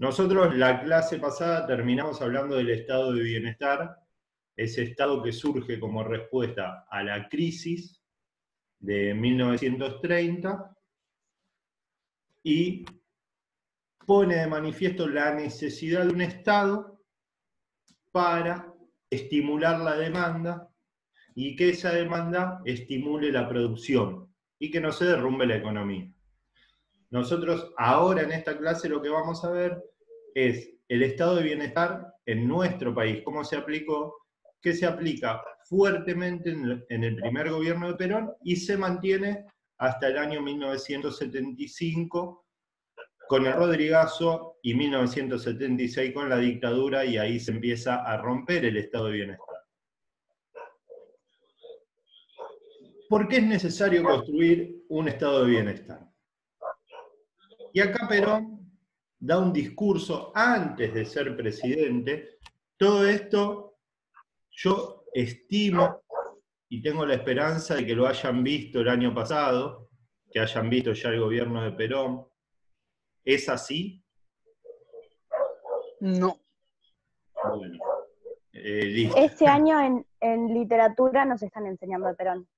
Nosotros la clase pasada terminamos hablando del estado de bienestar, ese estado que surge como respuesta a la crisis de 1930 y pone de manifiesto la necesidad de un Estado para estimular la demanda y que esa demanda estimule la producción y que no se derrumbe la economía. Nosotros ahora en esta clase lo que vamos a ver es el estado de bienestar en nuestro país, cómo se aplicó, que se aplica fuertemente en el primer gobierno de Perón y se mantiene hasta el año 1975 con el Rodrigazo y 1976 con la dictadura, y ahí se empieza a romper el estado de bienestar. ¿Por qué es necesario construir un estado de bienestar? Y acá Perón da un discurso antes de ser presidente. Todo esto yo estimo y tengo la esperanza de que lo hayan visto el año pasado, que hayan visto ya el gobierno de Perón. ¿Es así? No. Bueno, listo. Este año en literatura nos están enseñando de Perón.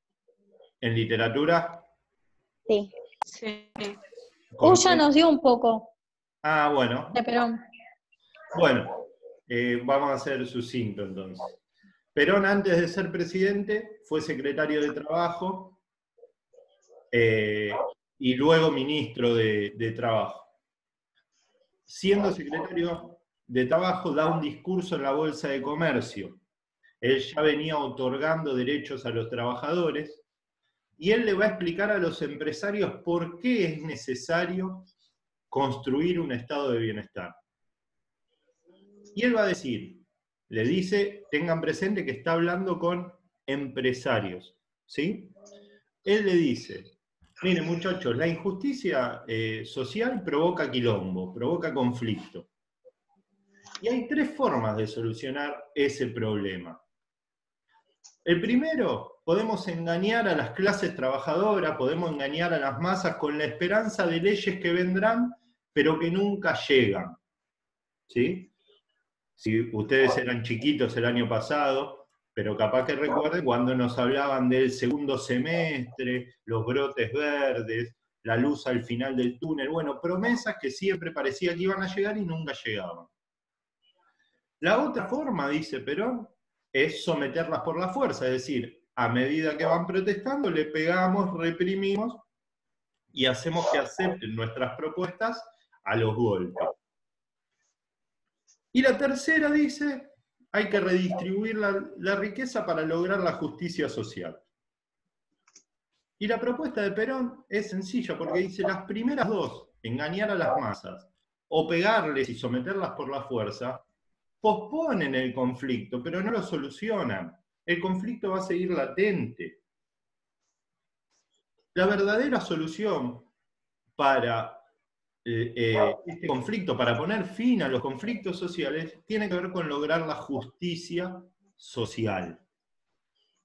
¿En literatura? Sí. Sí. Ya nos dio un poco. Ah, bueno. De Perón. Bueno, vamos a ser sucinto entonces. Perón, antes de ser presidente, fue secretario de Trabajo y luego ministro de Trabajo. Siendo secretario de Trabajo, da un discurso en la Bolsa de Comercio. Él ya venía otorgando derechos a los trabajadores y él le va a explicar a los empresarios por qué es necesario construir un estado de bienestar. Y él va a decir, le dice, tengan presente que está hablando con empresarios, ¿sí? Él le dice, miren muchachos, la injusticia social provoca quilombo, provoca conflicto. Y hay tres formas de solucionar ese problema. El primero, podemos engañar a las clases trabajadoras, podemos engañar a las masas con la esperanza de leyes que vendrán, pero que nunca llegan, ¿sí? Si ustedes eran chiquitos el año pasado, pero capaz que recuerden cuando nos hablaban del segundo semestre, los brotes verdes, la luz al final del túnel, bueno, promesas que siempre parecía que iban a llegar y nunca llegaban. La otra forma, dice Perón, es someterlas por la fuerza, es decir, a medida que van protestando, le pegamos, reprimimos y hacemos que acepten nuestras propuestas a los golpes. Y la tercera dice, hay que redistribuir la riqueza para lograr la justicia social. Y la propuesta de Perón es sencilla, porque dice las primeras dos, engañar a las masas, o pegarles y someterlas por la fuerza, posponen el conflicto, pero no lo solucionan. El conflicto va a seguir latente. La verdadera solución para este conflicto, para poner fin a los conflictos sociales, tiene que ver con lograr la justicia social.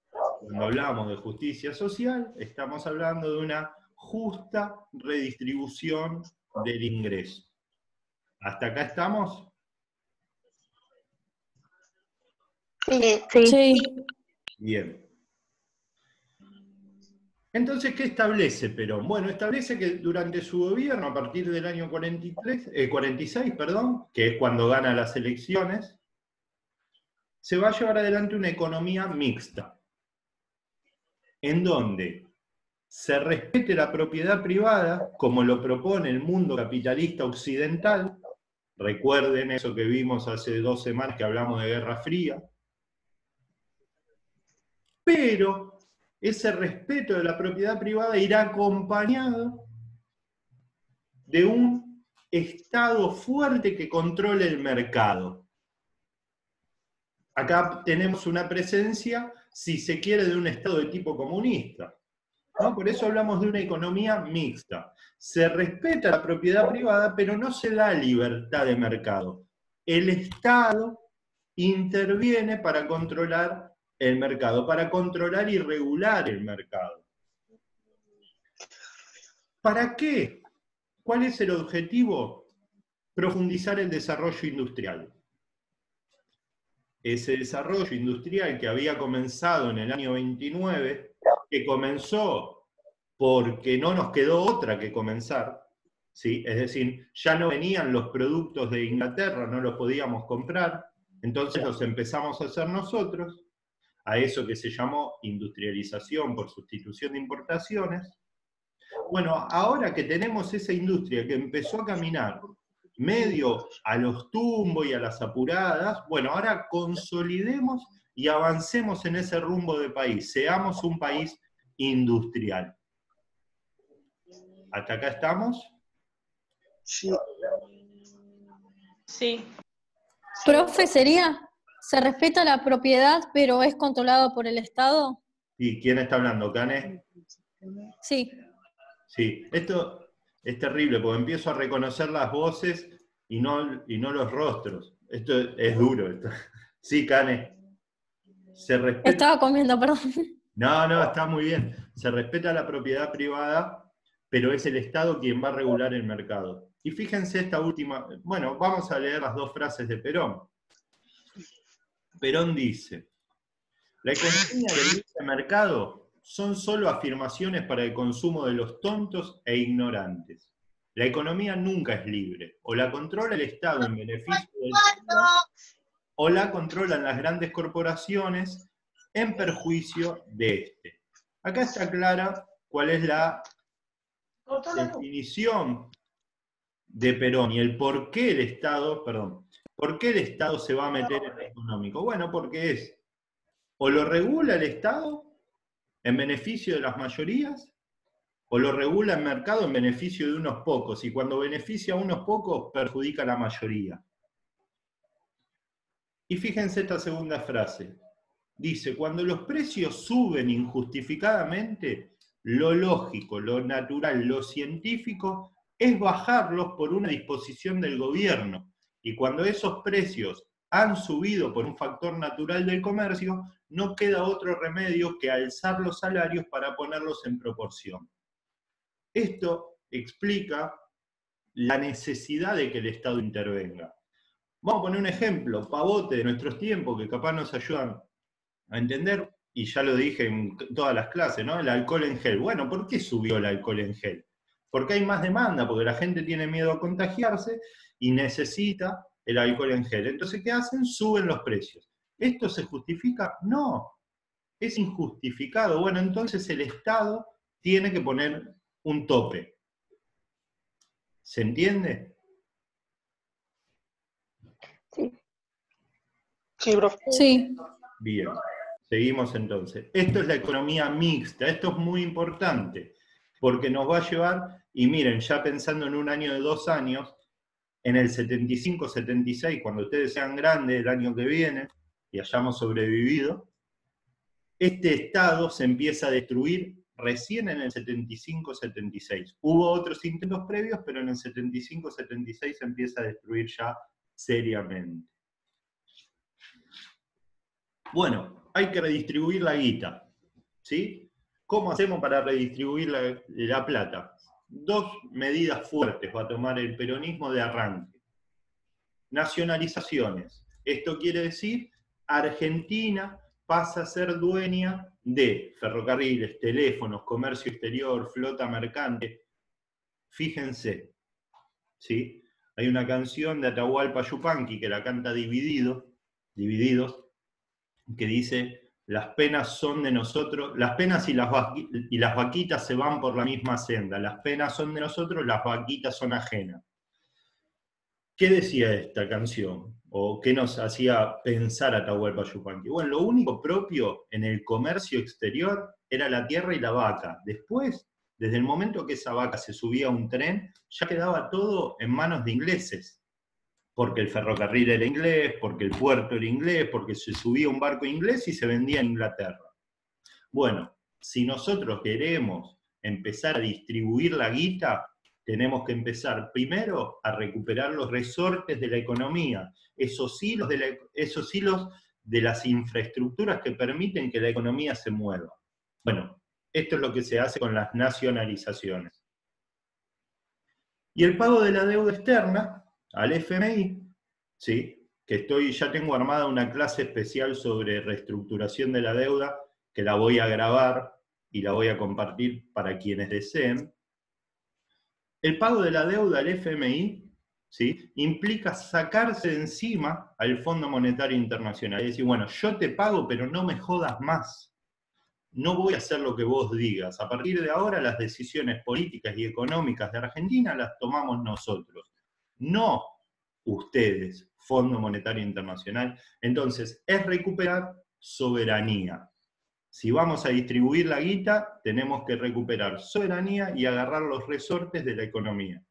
Cuando hablamos de justicia social, estamos hablando de una justa redistribución del ingreso. ¿Hasta acá estamos? Sí. Bien. Entonces, ¿qué establece Perón? Bueno, establece que durante su gobierno, a partir del año 46, que es cuando gana las elecciones, se va a llevar adelante una economía mixta, en donde se respete la propiedad privada, como lo propone el mundo capitalista occidental. Recuerden eso que vimos hace 2 semanas que hablamos de Guerra Fría. Pero ese respeto de la propiedad privada irá acompañado de un Estado fuerte que controle el mercado. Acá tenemos una presencia, si se quiere, de un Estado de tipo comunista, ¿no? Por eso hablamos de una economía mixta. Se respeta la propiedad privada, pero no se da libertad de mercado. El Estado interviene para controlar el mercado, para controlar y regular el mercado. ¿Para qué? ¿Cuál es el objetivo? profundizar el desarrollo industrial. Ese desarrollo industrial que había comenzado en el año 29, que comenzó porque no nos quedó otra que comenzar, ¿sí? Es decir, ya no venían los productos de Inglaterra, no los podíamos comprar, entonces los empezamos a hacer nosotros, a eso que se llamó industrialización por sustitución de importaciones. Bueno, ahora que tenemos esa industria que empezó a caminar medio a los tumbos y a las apuradas, bueno, ahora consolidemos y avancemos en ese rumbo de país, seamos un país industrial. ¿Hasta acá estamos? Sí. Sí. Profe, ¿se respeta la propiedad, pero es controlado por el Estado? ¿Y quién está hablando, Cane? Sí. Sí, esto es terrible, porque empiezo a reconocer las voces y no los rostros. Esto es duro. Esto. Sí, Cane. Se respeta... Estaba comiendo, perdón. No, está muy bien. Se respeta la propiedad privada, pero es el Estado quien va a regular el mercado. Y fíjense esta última... Bueno, vamos a leer las dos frases de Perón. Perón dice, la economía y el libre mercado son solo afirmaciones para el consumo de los tontos e ignorantes. La economía nunca es libre, o la controla el Estado en beneficio del pueblo, o la controlan las grandes corporaciones en perjuicio de este. Acá está clara cuál es la definición de Perón y el por qué el Estado, ¿por qué el Estado se va a meter en lo económico? Bueno, porque es, o lo regula el Estado en beneficio de las mayorías, o lo regula el mercado en beneficio de unos pocos, y cuando beneficia a unos pocos, perjudica a la mayoría. Y fíjense esta segunda frase. Dice, cuando los precios suben injustificadamente, lo lógico, lo natural, lo científico, es bajarlos por una disposición del gobierno. Y cuando esos precios han subido por un factor natural del comercio, no queda otro remedio que alzar los salarios para ponerlos en proporción. Esto explica la necesidad de que el Estado intervenga. Vamos a poner un ejemplo, pavote de nuestros tiempos, que capaz nos ayudan a entender, y ya lo dije en todas las clases, ¿no? El alcohol en gel. Bueno, ¿por qué subió el alcohol en gel? Porque hay más demanda, porque la gente tiene miedo a contagiarse y necesita el alcohol en gel. Entonces, ¿qué hacen? Suben los precios. ¿Esto se justifica? No, es injustificado. Bueno, entonces el Estado tiene que poner un tope. ¿Se entiende? Sí. Sí, profe. Sí. Bien, seguimos entonces. Esto es la economía mixta, esto es muy importante, porque nos va a llevar, y miren, ya pensando en un año de 2 años, en el 75-76, cuando ustedes sean grandes el año que viene, y hayamos sobrevivido, este Estado se empieza a destruir recién en el 75-76. Hubo otros intentos previos, pero en el 75-76 se empieza a destruir ya seriamente. Bueno, hay que redistribuir la guita, ¿sí? ¿Cómo hacemos para redistribuir la plata? 2 medidas fuertes va a tomar el peronismo de arranque. Nacionalizaciones. Esto quiere decir, Argentina pasa a ser dueña de ferrocarriles, teléfonos, comercio exterior, flota mercante. Fíjense, ¿sí? Hay una canción de Atahualpa Yupanqui que la canta Divididos, que dice, las penas son de nosotros, las penas y las vaquitas se van por la misma senda, las penas son de nosotros, las vaquitas son ajenas. ¿Qué decía esta canción? ¿O qué nos hacía pensar Atahualpa Yupanqui? Bueno, lo único propio en el comercio exterior era la tierra y la vaca. Después, desde el momento que esa vaca se subía a un tren, ya quedaba todo en manos de ingleses. Porque el ferrocarril era inglés, porque el puerto era inglés, porque se subía un barco inglés y se vendía en Inglaterra. Bueno, si nosotros queremos empezar a distribuir la guita, tenemos que empezar primero a recuperar los resortes de la economía, esos hilos de las infraestructuras que permiten que la economía se mueva. Bueno, esto es lo que se hace con las nacionalizaciones. Y el pago de la deuda externa, al FMI, ¿sí? Que ya tengo armada una clase especial sobre reestructuración de la deuda, que la voy a grabar y la voy a compartir para quienes deseen. El pago de la deuda al FMI, ¿sí?, implica sacarse de encima al Fondo Monetario Internacional. Es decir, bueno, yo te pago, pero no me jodas más. No voy a hacer lo que vos digas. A partir de ahora, las decisiones políticas y económicas de Argentina las tomamos nosotros, no ustedes, Fondo Monetario Internacional. Entonces, es recuperar soberanía. Si vamos a distribuir la guita, tenemos que recuperar soberanía y agarrar los resortes de la economía.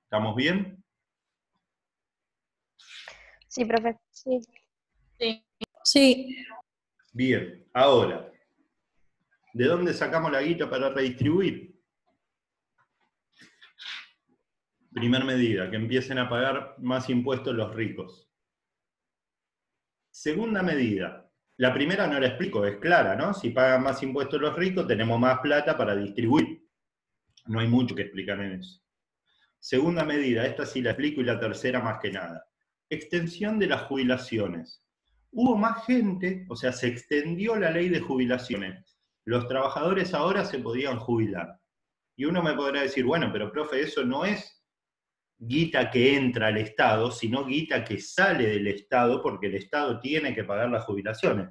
¿Estamos bien? Sí, profe. Sí. Sí. Bien. Ahora, ¿de dónde sacamos la guita para redistribuir? Primer medida, que empiecen a pagar más impuestos los ricos. Segunda medida, la primera no la explico, es clara, ¿no? Si pagan más impuestos los ricos, tenemos más plata para distribuir. No hay mucho que explicar en eso. Segunda medida, esta sí la explico, y la tercera más que nada. Extensión de las jubilaciones. Hubo más gente, o sea, se extendió la ley de jubilaciones. Los trabajadores ahora se podían jubilar. Y uno me podrá decir, bueno, pero profe, eso no es guita que entra al Estado, sino guita que sale del Estado, porque el Estado tiene que pagar las jubilaciones.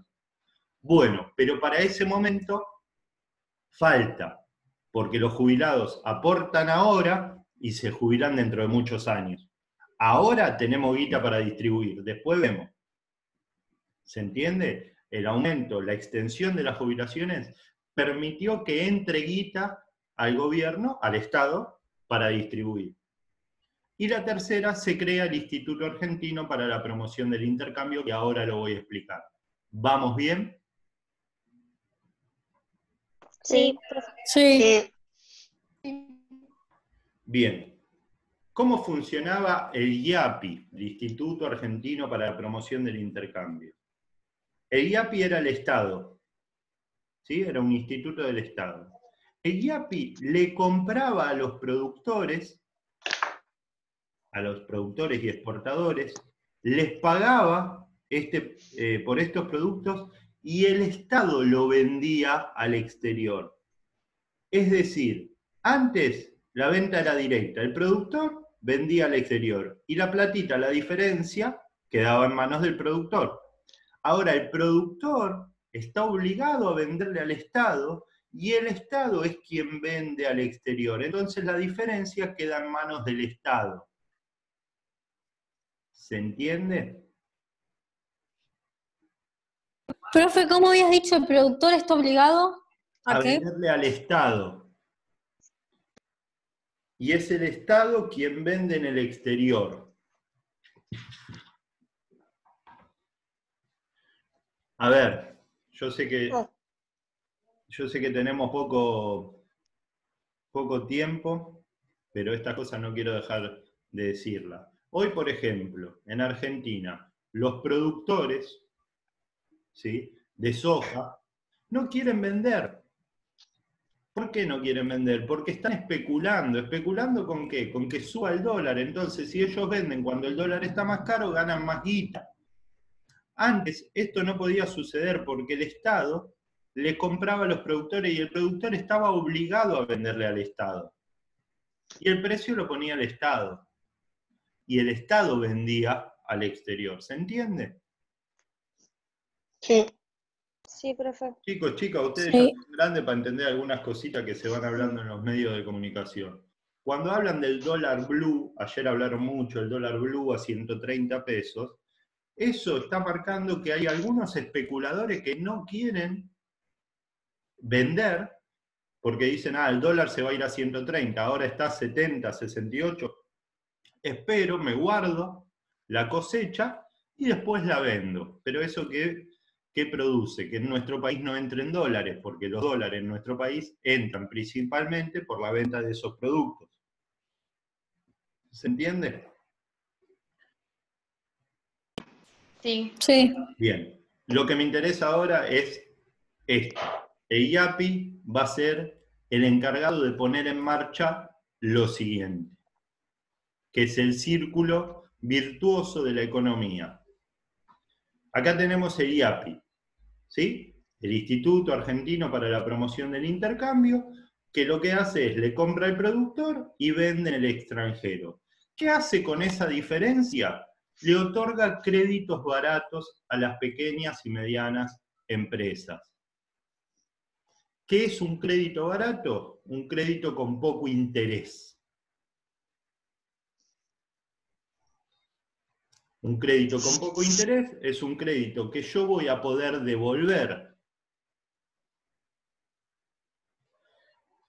Bueno, pero para ese momento falta, porque los jubilados aportan ahora y se jubilan dentro de muchos años. Ahora tenemos guita para distribuir, después vemos. ¿Se entiende? El aumento, la extensión de las jubilaciones permitió que entre guita al gobierno, al Estado, para distribuir. Y la tercera, se crea el Instituto Argentino para la Promoción del Intercambio, que ahora lo voy a explicar. ¿Vamos bien? Sí, profe. Sí. Bien. ¿Cómo funcionaba el IAPI, el Instituto Argentino para la Promoción del Intercambio? El IAPI era el Estado, ¿sí? Era un instituto del Estado. El IAPI le compraba a los productores y exportadores, les pagaba por estos productos y el Estado lo vendía al exterior. Es decir, antes la venta era directa, el productor vendía al exterior y la platita, la diferencia, quedaba en manos del productor. Ahora el productor está obligado a venderle al Estado y el Estado es quien vende al exterior. Entonces la diferencia queda en manos del Estado. ¿Se entiende? Profe, ¿cómo habías dicho el productor está obligado A a qué? venderle al Estado. Y es el Estado quien vende en el exterior. A ver, yo sé que tenemos poco tiempo, pero esta cosa no quiero dejar de decirla. Hoy, por ejemplo, en Argentina, los productores, ¿sí?, de soja no quieren vender. ¿Por qué no quieren vender? Porque están especulando. ¿Especulando con qué? Con que suba el dólar. Entonces, si ellos venden cuando el dólar está más caro, ganan más guita. Antes esto no podía suceder porque el Estado le compraba a los productores y el productor estaba obligado a venderle al Estado. Y el precio lo ponía el Estado. Y el Estado vendía al exterior. ¿Se entiende? Sí. Sí, profe. Chicos, chicas, ustedes Sí. ya son grandes para entender algunas cositas que se van hablando en los medios de comunicación. Cuando hablan del dólar blue, ayer hablaron mucho del dólar blue a 130 pesos, eso está marcando que hay algunos especuladores que no quieren vender porque dicen, el dólar se va a ir a 130, ahora está a 70, 68, espero, me guardo la cosecha y después la vendo. Pero eso ¿qué produce? Que en nuestro país no entren dólares, porque los dólares en nuestro país entran principalmente por la venta de esos productos. ¿Se entiende? Sí. Sí. Bien. Lo que me interesa ahora es esto. El IAPI va a ser el encargado de poner en marcha lo siguiente. que es el círculo virtuoso de la economía. Acá tenemos el IAPI, ¿sí? El Instituto Argentino para la Promoción del Intercambio, que lo que hace es le compra al productor y vende en el extranjero. ¿Qué hace con esa diferencia? Le otorga créditos baratos a las pequeñas y medianas empresas. ¿Qué es un crédito barato? Un crédito con poco interés. Un crédito con poco interés es un crédito que yo voy a poder devolver.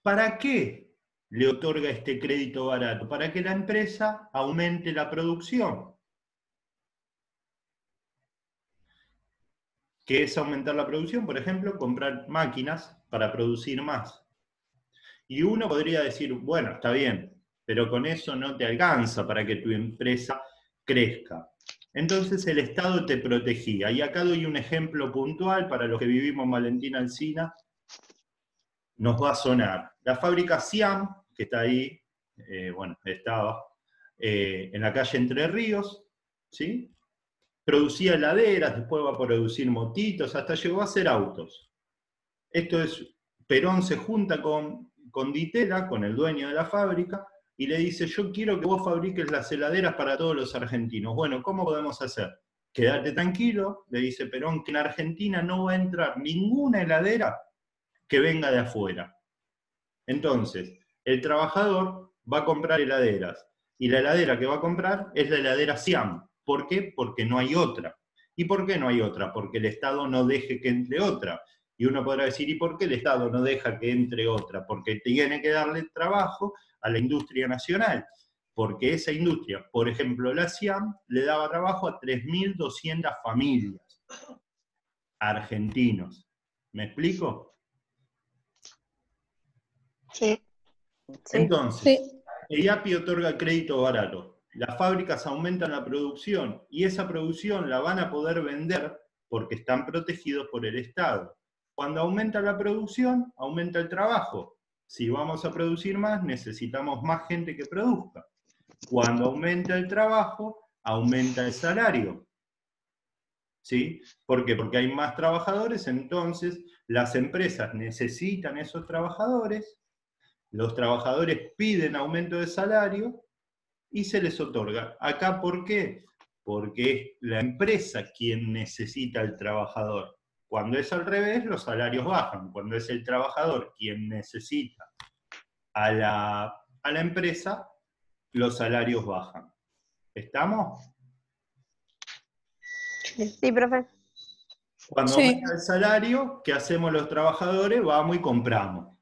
¿Para qué le otorga este crédito barato? Para que la empresa aumente la producción. ¿Qué es aumentar la producción? Por ejemplo, comprar máquinas para producir más. Y uno podría decir, bueno, está bien, pero con eso no te alcanza para que tu empresa crezca. Entonces el Estado te protegía. Y acá doy un ejemplo puntual para los que vivimos en Valentín Alsina. Nos va a sonar. La fábrica Siam, que está ahí, estaba en la calle Entre Ríos, ¿sí? Producía heladeras, después va a producir motitos, hasta llegó a hacer autos. Esto es, Perón se junta con Di Tella, con el dueño de la fábrica, y le dice, yo quiero que vos fabriques las heladeras para todos los argentinos. Bueno, ¿cómo podemos hacer? Quédate tranquilo, le dice Perón, que en Argentina no va a entrar ninguna heladera que venga de afuera. Entonces, el trabajador va a comprar heladeras, y la heladera que va a comprar es la heladera Siam. ¿Por qué? Porque no hay otra. ¿Y por qué no hay otra? Porque el Estado no deje que entre otra. Y uno podrá decir, ¿y por qué el Estado no deja que entre otra? Porque tiene que darle trabajo a la industria nacional. Porque esa industria, por ejemplo la Siam, le daba trabajo a 3.200 familias argentinos. ¿Me explico? Sí. Entonces, Sí. el IAPI otorga crédito barato. Las fábricas aumentan la producción y esa producción la van a poder vender porque están protegidos por el Estado. Cuando aumenta la producción, aumenta el trabajo. Si vamos a producir más, necesitamos más gente que produzca. Cuando aumenta el trabajo, aumenta el salario. ¿Sí? ¿Por qué? Porque hay más trabajadores, entonces las empresas necesitan esos trabajadores, los trabajadores piden aumento de salario y se les otorga. ¿Acá por qué? Porque es la empresa quien necesita al trabajador. Cuando es al revés, los salarios bajan. Cuando es el trabajador quien necesita a la empresa, los salarios bajan. ¿Estamos? Sí, profe. Cuando Sí. aumenta el salario, ¿qué hacemos los trabajadores? Vamos y compramos.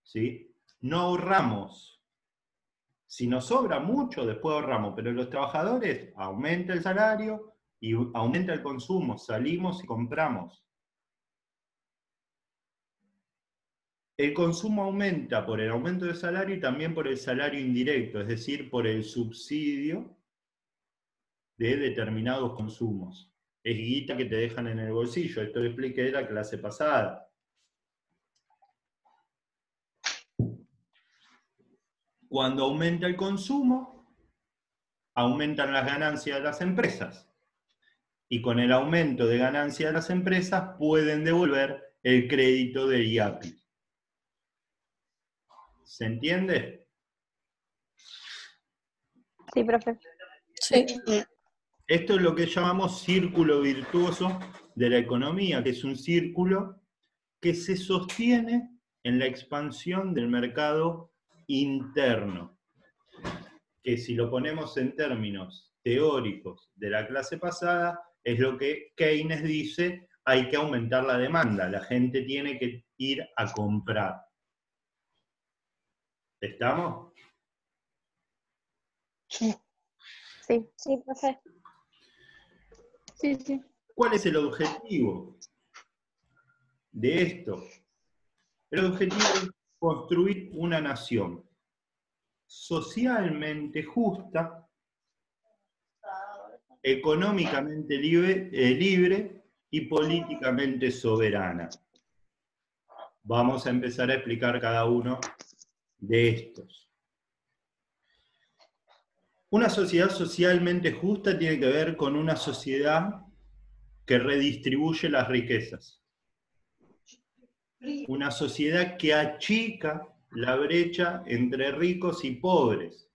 ¿Sí? No ahorramos. Si nos sobra mucho, después ahorramos, pero los trabajadores aumenta el salario y aumenta el consumo, salimos y compramos. El consumo aumenta por el aumento del salario y también por el salario indirecto, es decir, por el subsidio de determinados consumos. Es guita que te dejan en el bolsillo, esto lo expliqué en la clase pasada. Cuando aumenta el consumo, aumentan las ganancias de las empresas. Y con el aumento de ganancias de las empresas pueden devolver el crédito del IAPI. ¿Se entiende? Sí, profe. Sí. Esto es lo que llamamos círculo virtuoso de la economía, que es un círculo que se sostiene en la expansión del mercado interno, que si lo ponemos en términos teóricos de la clase pasada, es lo que Keynes dice, hay que aumentar la demanda, la gente tiene que ir a comprar. ¿Estamos? Sí. Sí, profe. Sí, sí. ¿Cuál es el objetivo de esto? El objetivo es construir una nación socialmente justa, económicamente libre y políticamente soberana. Vamos a empezar a explicar cada uno de estos. Una sociedad socialmente justa tiene que ver con una sociedad que redistribuye las riquezas. Una sociedad que achica la brecha entre ricos y pobres.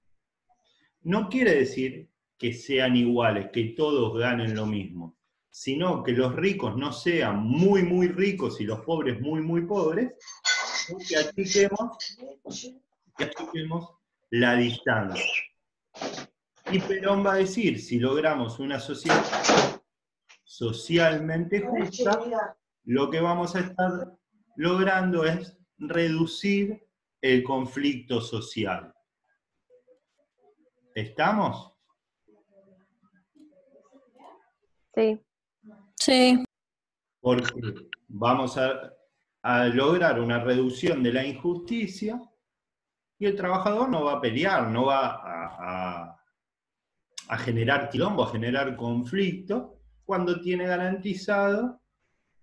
No quiere decir que sean iguales, que todos ganen lo mismo, sino que los ricos no sean muy, muy ricos y los pobres muy, muy pobres, sino que achiquemos la distancia. Y Perón va a decir, si logramos una sociedad socialmente justa, lo que vamos a estar logrando es reducir el conflicto social. ¿Estamos? Sí. Sí. Porque vamos a lograr una reducción de la injusticia y el trabajador no va a pelear, no va a generar quilombo, a generar conflicto, cuando tiene garantizado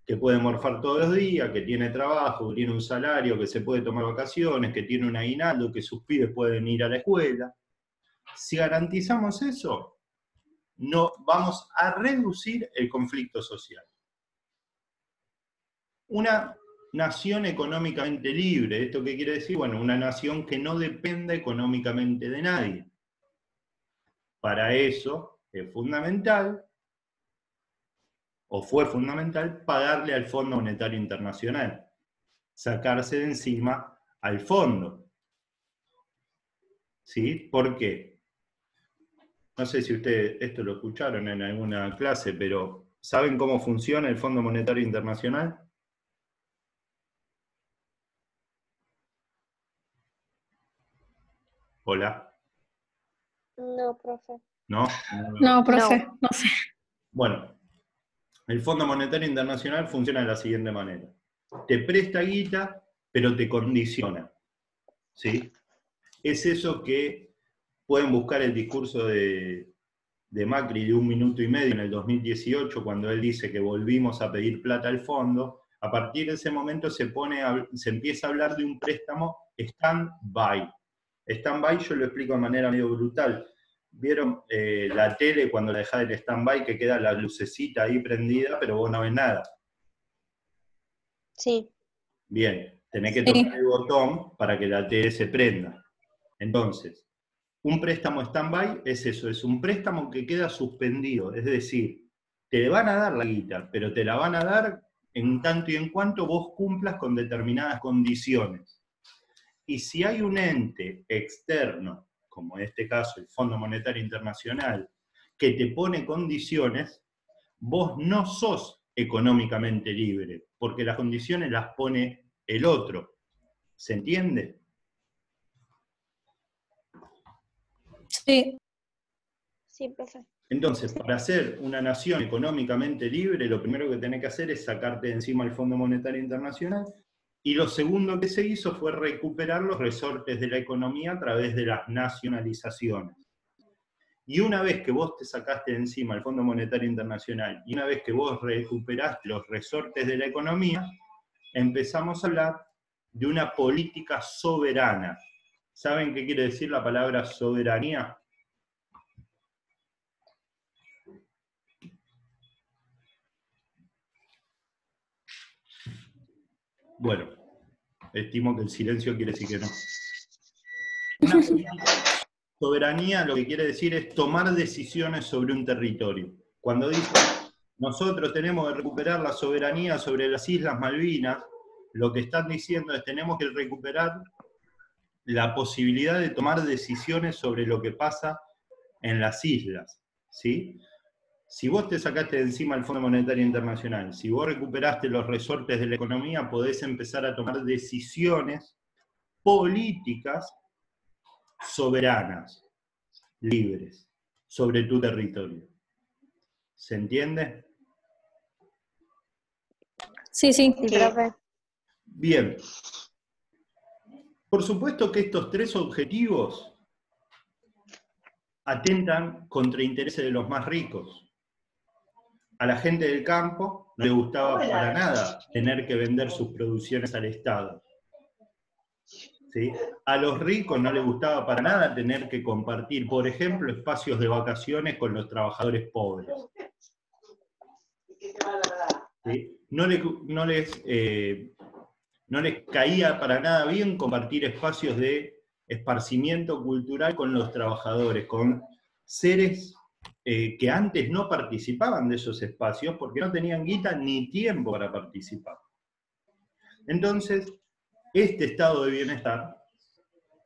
que puede morfar todos los días, que tiene trabajo, que tiene un salario, que se puede tomar vacaciones, que tiene un aguinaldo, que sus pibes pueden ir a la escuela. Si garantizamos eso, no, vamos a reducir el conflicto social. Una nación económicamente libre, ¿esto qué quiere decir? Bueno, una nación que no dependa económicamente de nadie. Para eso es fundamental, o fue fundamental, pagarle al Fondo Monetario Internacional, sacarse de encima al fondo. ¿Sí? ¿Por qué? No sé si ustedes esto lo escucharon en alguna clase, pero ¿saben cómo funciona el Fondo Monetario Internacional? Hola. No, profe. ¿No? No, profe, no sé. Bueno, el Fondo Monetario Internacional funciona de la siguiente manera. Te presta guita, pero te condiciona. ¿Sí? Es eso que pueden buscar el discurso de Macri de 1 minuto y medio en el 2018, cuando él dice que volvimos a pedir plata al fondo. A partir de ese momento se empieza a hablar de un préstamo stand-by. Stand-by yo lo explico de manera medio brutal. ¿Vieron la tele cuando la dejás en stand-by que queda la lucecita ahí prendida, pero vos no ves nada? Sí. Bien, tenés que tocar el botón para que la tele se prenda. Entonces, un préstamo stand-by es eso, es un préstamo que queda suspendido, es decir, te van a dar la guita, pero te la van a dar en tanto y en cuanto vos cumplas con determinadas condiciones. Y si hay un ente externo, como en este caso el Fondo Monetario Internacional, que te pone condiciones, vos no sos económicamente libre, porque las condiciones las pone el otro. ¿Se entiende? Sí. Sí, profe. Entonces, para ser una nación económicamente libre, lo primero que tenés que hacer es sacarte de encima el Fondo Monetario Internacional, y lo segundo que se hizo fue recuperar los resortes de la economía a través de las nacionalizaciones. Y una vez que vos te sacaste de encima el Fondo Monetario Internacional, y una vez que vos recuperaste los resortes de la economía, empezamos a hablar de una política soberana. ¿Saben qué quiere decir la palabra soberanía? Bueno, estimo que el silencio quiere decir que no. Una política soberanía lo que quiere decir es tomar decisiones sobre un territorio. Cuando dice nosotros tenemos que recuperar la soberanía sobre las Islas Malvinas, lo que están diciendo es tenemos que recuperar la posibilidad de tomar decisiones sobre lo que pasa en las islas, ¿sí? Si vos te sacaste de encima el Fondo Monetario Internacional, si vos recuperaste los resortes de la economía, podés empezar a tomar decisiones políticas soberanas, libres, sobre tu territorio. ¿Se entiende? Sí, sí. Sí, profe. Bien. Por supuesto que estos tres objetivos atentan contra intereses de los más ricos. A la gente del campo no le gustaba para nada tener que vender sus producciones al Estado. ¿Se ¿sí? A los ricos no les gustaba para nada tener que compartir, por ejemplo, espacios de vacaciones con los trabajadores pobres. ¿Sí? No les caía para nada bien compartir espacios de esparcimiento cultural con los trabajadores, con seres que antes no participaban de esos espacios porque no tenían guita ni tiempo para participar. Entonces, este estado de bienestar,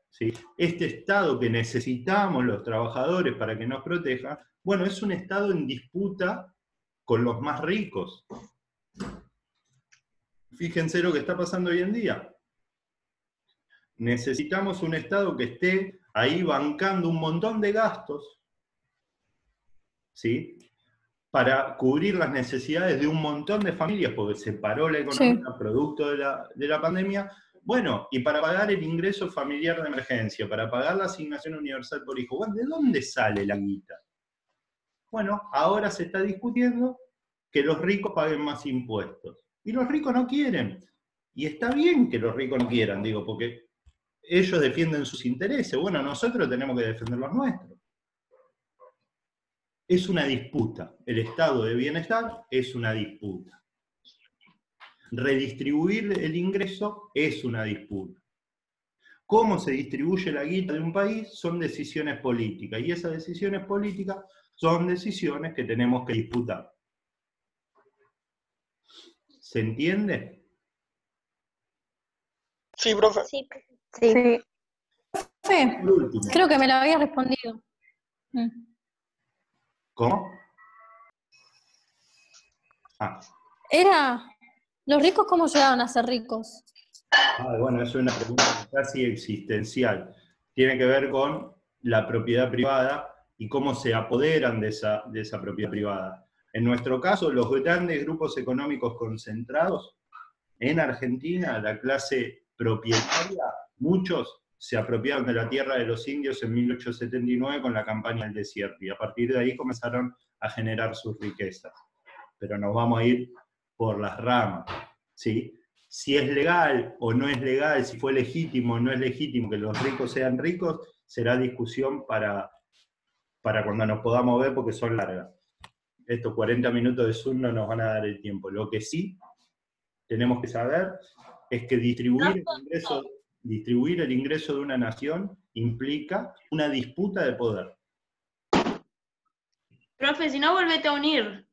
¿sí? Este estado que necesitamos los trabajadores para que nos protejan, bueno, es un estado en disputa con los más ricos. Fíjense lo que está pasando hoy en día. Necesitamos un Estado que esté ahí bancando un montón de gastos, ¿sí? Para cubrir las necesidades de un montón de familias, porque se paró la economía producto de la pandemia. Bueno, y para pagar el ingreso familiar de emergencia, para pagar la asignación universal por hijo. Bueno, ¿de dónde sale la guita? Bueno, ahora se está discutiendo que los ricos paguen más impuestos. Y los ricos no quieren. Y está bien que los ricos no quieran, digo, porque ellos defienden sus intereses. Bueno, nosotros tenemos que defender los nuestros. Es una disputa. El estado de bienestar es una disputa. Redistribuir el ingreso es una disputa. Cómo se distribuye la guita de un país son decisiones políticas. Y esas decisiones políticas son decisiones que tenemos que disputar. ¿Se entiende? Sí, profe. Sí, profe. Sí. Profe, Por último. creo que me lo había respondido. ¿Cómo? Era, ¿los ricos cómo llegaron a ser ricos? Bueno, es una pregunta casi existencial. Tiene que ver con la propiedad privada y cómo se apoderan de esa propiedad privada. En nuestro caso, los grandes grupos económicos concentrados, en Argentina, la clase propietaria, muchos se apropiaron de la tierra de los indios en 1879 con la campaña del desierto, y a partir de ahí comenzaron a generar sus riquezas. Pero nos vamos a ir por las ramas, ¿sí? Si es legal o no es legal, si fue legítimo o no es legítimo que los ricos sean ricos, será discusión para cuando nos podamos ver, porque son largas. Estos 40 minutos de Zoom no nos van a dar el tiempo. Lo que sí tenemos que saber es que distribuir el ingreso de una nación implica una disputa de poder. Profe, si no, volvete a unir.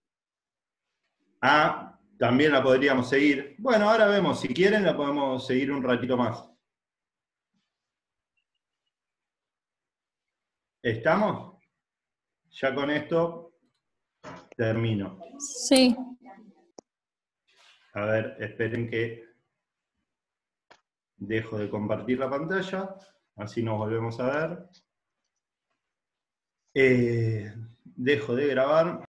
También la podríamos seguir. Bueno, ahora vemos, si quieren la podemos seguir un ratito más. ¿Estamos? Ya con esto termino. Sí. A ver, esperen que dejo de compartir la pantalla, así nos volvemos a ver. Dejo de grabar.